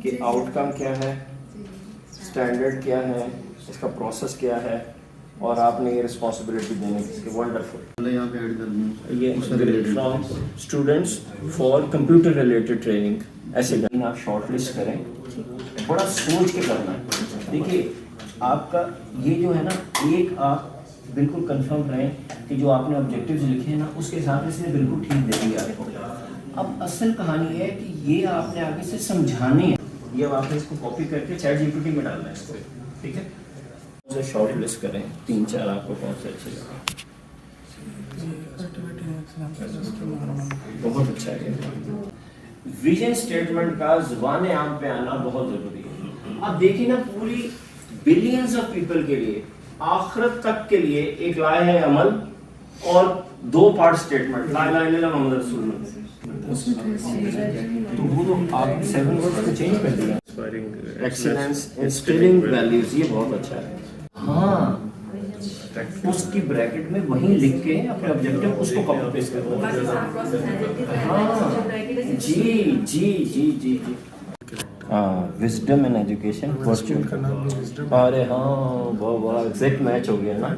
کہ آؤٹ کم کیا ہے، اسٹینڈرڈ کیا ہے، اس کا پروسیس کیا ہے، اور آپ نے یہ رسپانسبلٹی دینے کی. ونڈرفل. یہاں پہ ایڈ کر دوں یہ from students for computer related training. ایسے آپ شارٹ لسٹ کریں، بڑا سوچ کے کرنا ہے. دیکھیے آپ کا یہ جو ہے نا، ایک آپ بالکل کنفرم رہیں کہ جو آپ نے آبجیکٹیوز لکھے ہیں نا اس کے حساب سے اس نے بالکل ٹھیک دے دیا آپ کو. اب اصل کہانی ہے کہ یہ آپ نے آگے سے سمجھانے ہیں. یہ اب آپ نے اس کو کاپی کر کے چیٹ جی پی ٹی میں ڈالنا ہے اس کو. ٹھیک ہے، اسے شارٹ لسٹ کریں 3-4 آپ کو کون سے اچھے لگے. بہت اچھا ہے. ویژن اسٹیٹمنٹ کا زبان عام پہ آنا بہت ضروری ہے. اب دیکھیں نا، پوری بلینز آف پیپل کے لیے، آخرت تک کے لیے ایک لائحہ عمل اور 2 پارٹ اسٹیٹمنٹ، لا الہ الا اللہ محمد رسول اللہ. تو وہ تو آپ 7 ورڈ کو چینج کر دیا. ایکسیلنس انسٹلنگ ویلیوز، یہ بہت اچھا ہے. ہاں، اس کی بریکٹ میں وہیں لکھ کے اپنے آبجیکٹو اس کو کاپی پیسٹ کر دو. ہاں جی جی جی جی جی. ہاں، وزڈم ان ایجوکیشن. ارے ہاں، واہ واہ، ایگزیکٹ میچ ہو گیا نا.